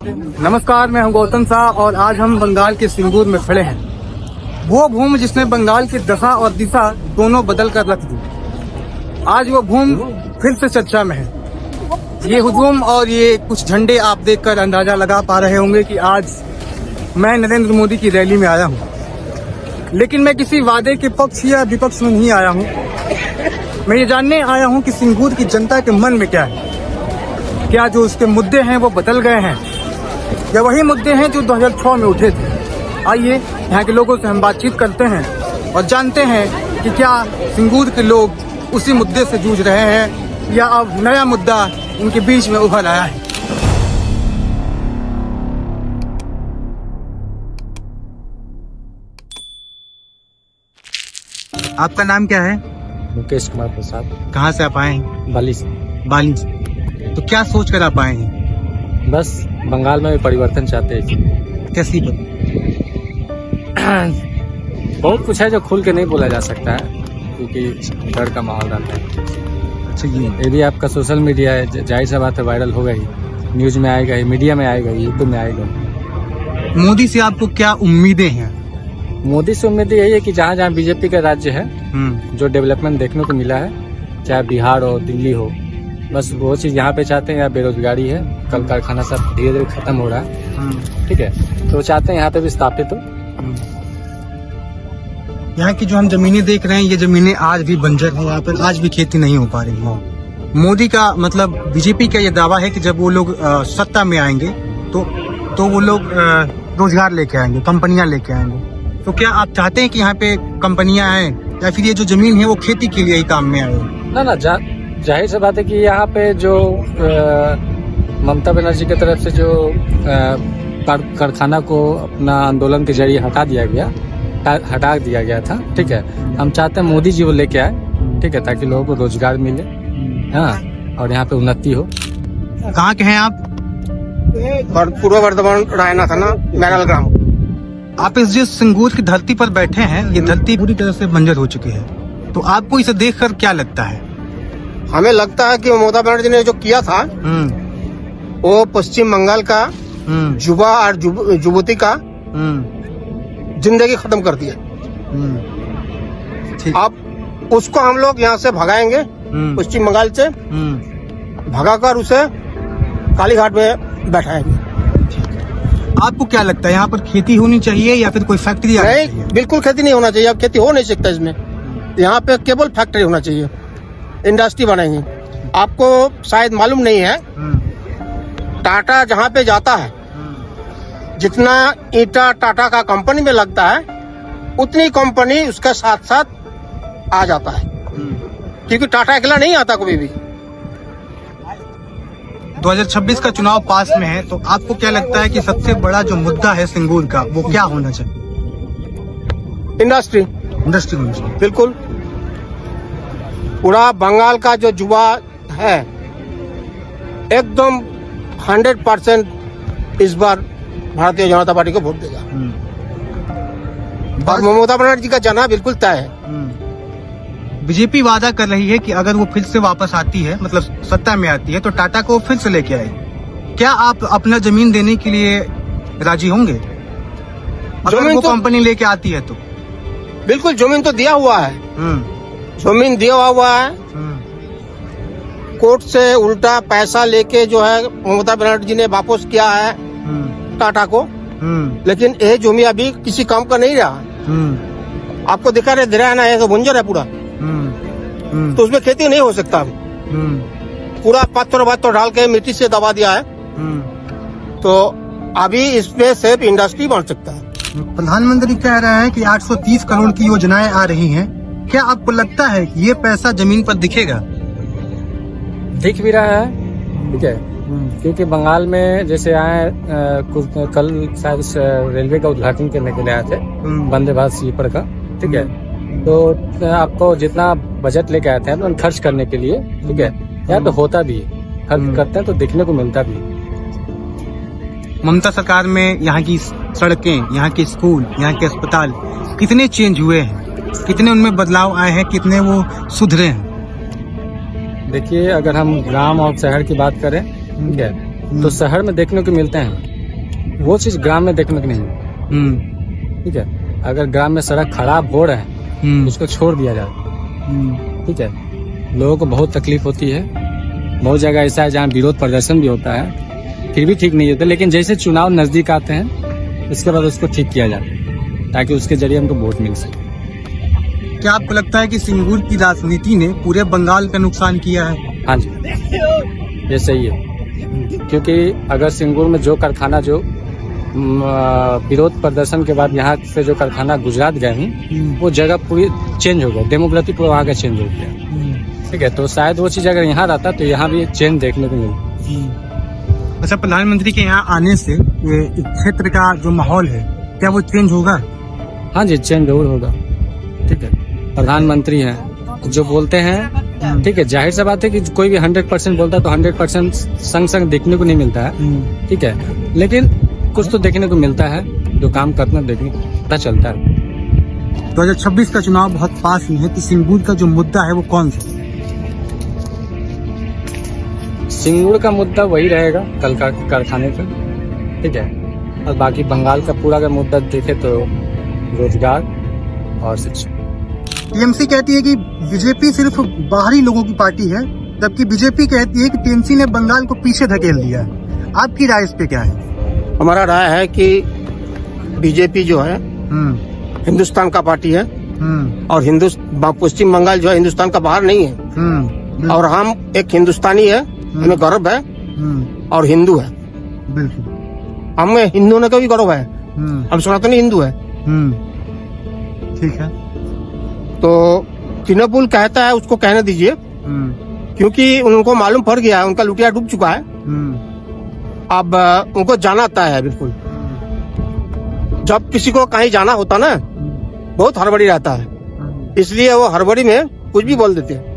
नमस्कार, मैं हूं गौतम शाह और आज हम बंगाल के सिंगूर में खड़े हैं। वो भूमि जिसने बंगाल की दशा और दिशा दोनों बदल कर रख दी, आज वो भूमि फिर से चर्चा में है। ये हुजूम और ये कुछ झंडे आप देखकर अंदाजा लगा पा रहे होंगे कि आज मैं नरेंद्र मोदी की रैली में आया हूं। लेकिन मैं किसी वादे के पक्ष या विपक्ष में नहीं आया हूं। मैं ये जानने आया हूं कि सिंगूर की जनता के मन में क्या है। क्या जो उसके मुद्दे हैं वो बदल गए हैं या वही मुद्दे हैं जो 2006 में उठे थे। आइए यहाँ के लोगों से हम बातचीत करते हैं और जानते हैं कि क्या सिंगूर के लोग उसी मुद्दे से जूझ रहे हैं या अब नया मुद्दा उनके बीच में उभर आया है। आपका नाम क्या है? मुकेश कुमार प्रसाद। कहाँ से आप आए हैं? बाली से। बाली से। तो क्या सोच कर आप आए हैं? बस बंगाल में भी परिवर्तन चाहते हैं। कैसी बात? बहुत कुछ है जो खुल के नहीं बोला जा सकता है क्योंकि डर का माहौल रहता है। अच्छा, ये यदि आपका सोशल मीडिया है, जाहिर सा बात है वायरल होगा ही, न्यूज में आएगा ही, मीडिया में आएगा ही, यूट्यूब में आएगा। मोदी से आपको क्या उम्मीदें हैं? मोदी से उम्मीद यही है कि जहाँ जहाँ बीजेपी का राज्य है, जो डेवलपमेंट देखने को मिला है, चाहे बिहार हो, दिल्ली हो, बस वो चीज यहाँ पे चाहते हैं। यहाँ बेरोजगारी है, कल कारखाना सब धीरे धीरे खत्म हो रहा है, ठीक है, तो वो चाहते हैं यहाँ पे भी स्थापित हो। यहाँ की जो हम जमीनें देख रहे हैं, ये जमीनें आज भी बंजर हैं, यहाँ पर आज भी खेती नहीं हो पा रही है। मोदी का मतलब बीजेपी का ये दावा है कि जब वो लोग सत्ता में आएंगे तो वो लोग रोजगार लेके आएंगे, कंपनियां लेके आएंगे। तो क्या आप चाहते हैं कि यहाँ पे कंपनियां आए या फिर ये जो जमीन है वो खेती के लिए ही काम में आए? ना, जाहिर सी बात है कि यहाँ पे जो ममता बनर्जी की तरफ से जो कारखाना को अपना आंदोलन के जरिए हटा दिया गया था, ठीक है, हम चाहते हैं मोदी जी वो लेके आए, ठीक है, ताकि लोगों को रोजगार मिले, हाँ, और यहाँ पे उन्नति हो। कहाँ के हैं आप? पूर्व वर्धमान रायना थाना मैरल ग्राम। आप इस जिस सिंगूर की धरती पर बैठे हैं, ये धरती पूरी तरह से बंजर हो चुकी है, तो आपको इसे देखकर क्या लगता है? हमें लगता है कि ममता बनर्जी ने जो किया था वो पश्चिम बंगाल का युवा और युवती का जिंदगी खत्म कर दिया। अब उसको हम लोग यहाँ से भगाएंगे, पश्चिम बंगाल से भगाकर उसे कालीघाट में बैठाएंगे। आपको क्या लगता है यहाँ पर खेती होनी चाहिए या फिर कोई फैक्ट्री? नहीं, बिल्कुल खेती नहीं होना चाहिए। अब खेती हो नहीं सकता इसमें। यहाँ पे केवल फैक्ट्री होना चाहिए, इंडस्ट्री बनाएंगे। आपको शायद मालूम नहीं है, टाटा जहाँ पे जाता है, जितना ईटा टाटा का कंपनी में लगता है, उतनी कंपनी उसके साथ साथ आ जाता है, क्योंकि टाटा अकेला नहीं आता कभी भी। 2026 का चुनाव पास में है, तो आपको क्या लगता है कि सबसे बड़ा जो मुद्दा है सिंगूर का वो क्या होना चाहिए? इंडस्ट्री होनी चाहिए। बिल्कुल। पूरा बंगाल का जो युवा है एकदम 100% इस बार भारतीय जनता पार्टी को वोट देगा। और ममता बनर्जी का जाना बिल्कुल तय है। बीजेपी वादा कर रही है कि अगर वो फिर से वापस आती है, मतलब सत्ता में आती है, तो टाटा को फिर से लेके आएगी। क्या आप अपना जमीन देने के लिए राजी होंगे अगर वो कंपनी लेके आती है? तो बिल्कुल, जमीन तो दिया हुआ है, जमीन दिया हुआ है। कोर्ट से उल्टा पैसा लेके जो है ममता बनर्जी ने वापस किया है टाटा को, लेकिन ये जमीन अभी किसी काम का नहीं रहा। आपको दिखा रहे दे रहा है ना, ये तो बंजर है पूरा, तो उसमें खेती नहीं हो सकता। पूरा पत्थर डाल के मिट्टी से दबा दिया है, तो अभी इसमें सिर्फ इंडस्ट्री बन सकता है। प्रधानमंत्री कह रहे हैं कि 830 करोड़ की योजनाएं आ रही हैं। क्या आपको लगता है कि ये पैसा जमीन पर दिखेगा? दिख भी रहा है, ठीक है, क्योंकि बंगाल में जैसे आए कल शायद रेलवे का उद्घाटन करने के लिए आए थे, वंदे भारत स्लीपर का, ठीक है, तो आपको जितना बजट लेके आए थे तो खर्च करने के लिए, ठीक है, यहाँ पे होता भी है, खर्च करते हैं तो देखने को मिलता भी है। ममता सरकार में यहाँ की सड़कें, यहाँ के स्कूल, यहाँ के अस्पताल कितने चेंज हुए हैं, कितने उनमें बदलाव आए हैं, कितने वो सुधरे हैं? देखिए, अगर हम ग्राम और शहर की बात करें, ठीक है, तो शहर में देखने को मिलते हैं, वो चीज ग्राम में देखने को नहीं। ठीक है, अगर ग्राम में सड़क खराब हो रहा है उसको छोड़ दिया जाए। ठीक है, लोगों को बहुत तकलीफ होती है। बहुत जगह ऐसा है जहाँ विरोध प्रदर्शन भी होता है, फिर भी ठीक नहीं होता। लेकिन जैसे चुनाव नजदीक आते हैं इसके बाद उसको ठीक किया जाता है ताकि उसके जरिए हमको वोट मिल सके। क्या आपको लगता है कि सिंगूर की राजनीति ने पूरे बंगाल का नुकसान किया है? हाँ जी, ये सही है। क्योंकि अगर सिंगूर में जो कारखाना जो विरोध प्रदर्शन के बाद यहाँ से जो कारखाना गुजरात गए हैं वो जगह पूरी चेंज हो गया, डेमोग्राफी पूरा वहाँ का चेंज हो गया। ठीक है, तो शायद वो चीज अगर यहाँ रहता तो यहाँ भी चेंज देखने को मिलता। अच्छा, प्रधानमंत्री के यहाँ आने से ये क्षेत्र का जो माहौल है क्या वो चेंज होगा? हाँ जी, चेंज जरूर होगा। ठीक है, प्रधानमंत्री हैं जो बोलते हैं, ठीक है, जाहिर सा बात है कि कोई भी 100% बोलता है तो 100% संग संग देखने को नहीं मिलता है। ठीक है, लेकिन कुछ तो देखने को मिलता है, जो काम करना देखने को पता चलता है। 2026 का चुनाव बहुत पास में है, तो सिंगूर का जो मुद्दा है वो कौन सा? सिंगूर का मुद्दा वही रहेगा, कल का कारखाने का। ठीक है, और बाकी बंगाल का पूरा का मुद्दा देखे तो रोजगार और शिक्षा। टीएमसी कहती है कि बीजेपी सिर्फ बाहरी लोगों की पार्टी है, जबकि बीजेपी कहती है कि टीएमसी ने बंगाल को पीछे धकेल दिया है। आपकी राय इस पे क्या है? हमारा राय है कि बीजेपी जो है हिंदुस्तान का पार्टी है और पश्चिम बंगाल जो है हिंदुस्तान का बाहर नहीं है। और हम एक हिंदुस्तानी है, हमें गर्व है और हिंदू है। बिल्कुल, हमें हिंदू होने का भी गर्व है, हम सनातनी हिंदू है। ठीक है, तो तृणमूल कहता है उसको कहने दीजिए, क्योंकि उनको मालूम पड़ गया है, उनका लुटिया डूब चुका है। अब उनको जाना तय है बिल्कुल। जब किसी को कहीं जाना होता ना बहुत हड़बड़ी रहता है, इसलिए वो हड़बड़ी में कुछ भी बोल देते हैं।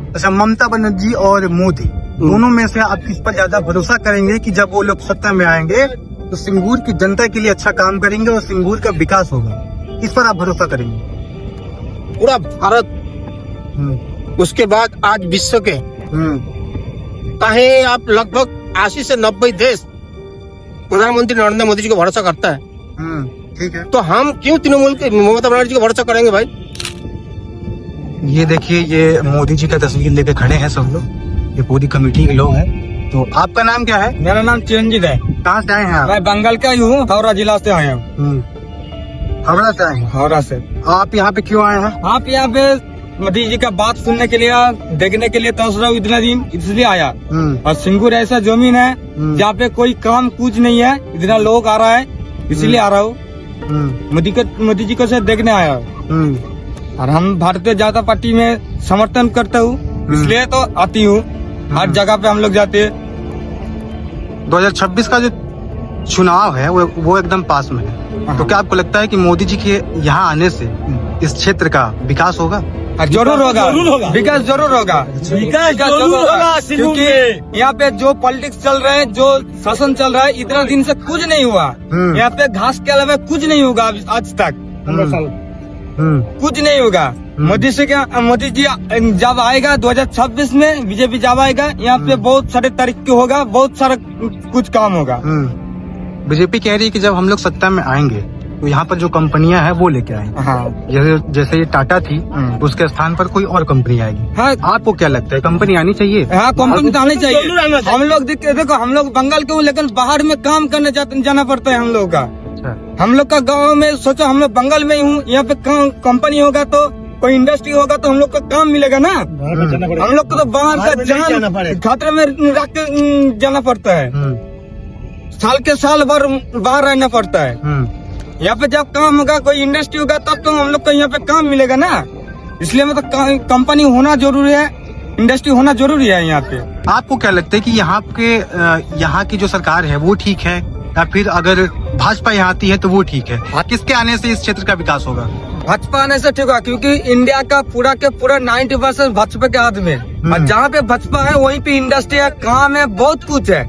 अच्छा, ममता बनर्जी और मोदी दोनों में से आप किस पर ज्यादा भरोसा करेंगे कि जब वो लोग सत्ता में आएंगे तो सिंगूर की जनता के लिए अच्छा काम करेंगे और सिंगूर का विकास होगा? किस पर आप भरोसा करेंगे? पूरा भारत, उसके बाद आज विश्व के कहीं आप लगभग 80 से 90 देश प्रधानमंत्री नरेंद्र मोदी जी को भरोसा करता है। ठीक है, तो हम क्यों तृणमूल के ममता बनर्जी को भरोसा करेंगे भाई? ये देखिए, ये मोदी जी का तस्वीर लेके खड़े हैं सब लोग, ये पूरी कमेटी के लोग हैं। तो आपका नाम क्या है? मेरा नाम चिरंजीत है। कहाँ से आए हैं आप? मैं बंगाल का ही हूँ, हावड़ा जिला से आया हूँ। हावड़ा से आए हैं? हावड़ा से। आप यहाँ पे क्यों आए हैं? आप यहाँ पे मोदी जी का बात सुनने के लिए, देखने के लिए तरस रहा हूँ इतना दिन, इसलिए आया। और सिंगूर ऐसा जमीन है जहाँ पे कोई काम कुछ नहीं है, इतना लोग आ रहा है, इसलिए आ रहा हूँ। मोदी जी को से देखने आया हूँ। और हम भारतीय जनता पार्टी में समर्थन करते हूँ, इसलिए तो आती हूँ। हर जगह पे हम लोग जाते हैं। 2026 का जो चुनाव है वो एकदम पास में है, तो क्या आपको लगता है कि मोदी जी के यहाँ आने से इस क्षेत्र का विकास होगा? जरूर होगा, विकास जरूर होगा, विकास जरूर होगा। क्योंकि यहाँ पे जो पॉलिटिक्स चल रहा है, जो शासन चल रहा है, इतना दिन से कुछ नहीं हुआ। यहाँ पे घास के अलावा कुछ नहीं होगा आज तक, कुछ नहीं होगा। मोदी से क्या, मोदी जी जब आएगा 2026 में, बीजेपी जब आएगा, यहाँ पे बहुत सारे तरीके होगा, बहुत सारा कुछ काम होगा। बीजेपी कह रही है कि जब हम लोग सत्ता में आएंगे तो यहाँ पर जो कंपनियां हैं वो लेके आएंगे। हाँ, जैसे ये टाटा थी, उसके स्थान पर कोई और कंपनी आएगी। हाँ, आपको क्या लगता है, कंपनी आनी चाहिए? हाँ, कंपनी तो आनी चाहिए। हम लोग देखो, हम लोग बंगाल के, लेकिन बाहर में काम करने जाना पड़ता है हम लोग का। हम लोग का गाँव में सोचो, हम लोग बंगाल में ही हूँ, यहाँ पे कंपनी होगा तो कोई इंडस्ट्री होगा तो हम लोग को काम मिलेगा ना। हम लोग को तो बाहर का जान खतरे में रख के जाना पड़ता है, साल के साल भर बाहर रहना पड़ता है। यहाँ पे जब काम होगा, कोई इंडस्ट्री होगा, तब तो हम लोग को यहाँ पे काम मिलेगा ना। इसलिए मतलब कंपनी होना जरूरी है, इंडस्ट्री होना जरूरी है यहाँ पे। आपको क्या लगता है कि यहाँ की जो सरकार है वो ठीक है, या फिर अगर भाजपा यहाँ आती है तो वो ठीक है? किसके आने से इस क्षेत्र का विकास होगा? भाजपा आने से ठीक होगा, क्योंकि इंडिया का पूरा के पूरा 90% भाजपा के हाथ में। और जहाँ पे भाजपा है वहीं पे इंडस्ट्री है, काम है, बहुत कुछ है,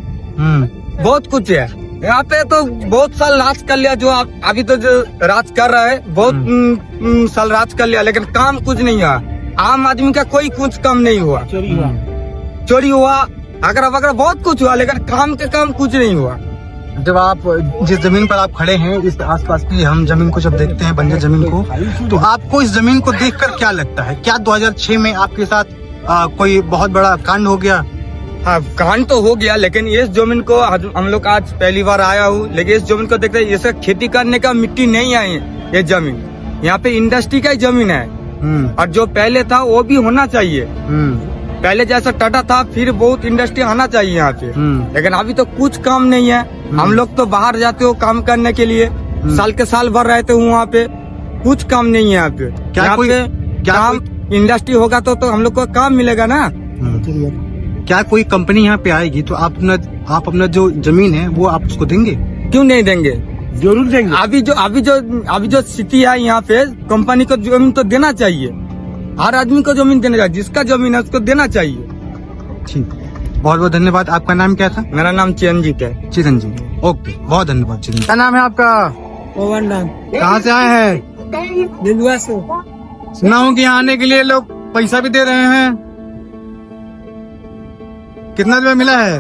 बहुत कुछ है। यहाँ पे तो बहुत साल राज कर लिया, जो अभी तो जो राज कर रहा है, बहुत साल राज कर लिया, लेकिन काम कुछ नहीं हुआ। आम आदमी का कोई कुछ काम नहीं हुआ। चोरी हुआ, अगर बहुत कुछ हुआ, लेकिन काम के काम कुछ नहीं हुआ। जब आप जिस जमीन पर आप खड़े हैं, इस आसपास की हम जमीन को जब देखते हैं, बंजर जमीन को, तो आपको इस जमीन को देखकर क्या लगता है? क्या 2006 में आपके साथ कोई बहुत बड़ा कांड हो गया? हाँ, कांड तो हो गया, लेकिन इस जमीन को हम लोग आज पहली बार आया हूँ, लेकिन इस जमीन को देखते हैं, इसे खेती करने का मिट्टी नहीं आई है। ये जमीन यहाँ पे इंडस्ट्री का ही जमीन है, और जो पहले था वो भी होना चाहिए। पहले जैसा टाटा था, फिर बहुत इंडस्ट्री आना चाहिए यहाँ पे, लेकिन अभी तो कुछ काम नहीं है। हम लोग तो बाहर जाते हो काम करने के लिए, साल के साल भर रहते हो वहाँ पे, कुछ काम नहीं है यहाँ पे। क्या इंडस्ट्री होगा तो हम लोग को काम मिलेगा ना। क्या कोई कंपनी यहाँ पे आएगी तो आप अपना जो जमीन है वो आप उसको देंगे? क्यों नहीं देंगे? जरूर देंगे। अभी जो स्थिति है यहाँ पे, कंपनी को जमीन तो देना चाहिए, हर आदमी को जमीन देना चाहिए, जिसका जमीन है उसको देना चाहिए। ठीक, बहुत बहुत धन्यवाद। आपका नाम क्या था? मेरा नाम चिरंजीत है। चिरंजीत, ओके, बहुत धन्यवाद चिरंजीत। क्या नाम है आपका? पवन नाम। कहाँ से आए हैं? दिलवा से। सुना हूँ कि यहाँ आने के लिए लोग पैसा भी दे रहे हैं, कितना रुपया मिला है?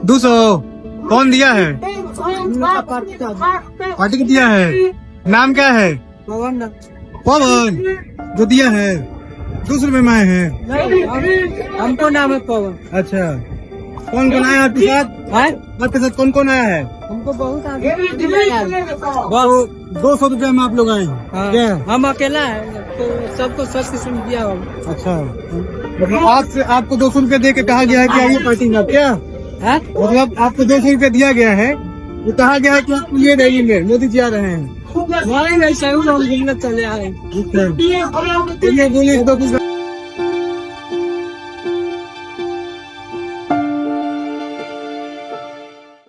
200। कौन दिया है? पार्टी को दिया है। नाम क्या है? पवन। जो दिया है 200 रुपए में आए हैं। हमको नाम है पवन। अच्छा, कौन कौन आया आपके साथ? आपके साथ कौन कौन आया है? हमको बहुत 200 रुपए में आप लोग आए हैं? हम अकेला है, तो सबको सब किस्म दिया होगा। अच्छा, मतलब आपको 200 रुपए दे के कहा गया है कि आइए पार्टी में, क्या मतलब आपको 200 रुपए दिया गया है, वो कहा गया है कि आप ये रैली में मोदी जी आ रहे हैं? नहीं, घूमने चले आए।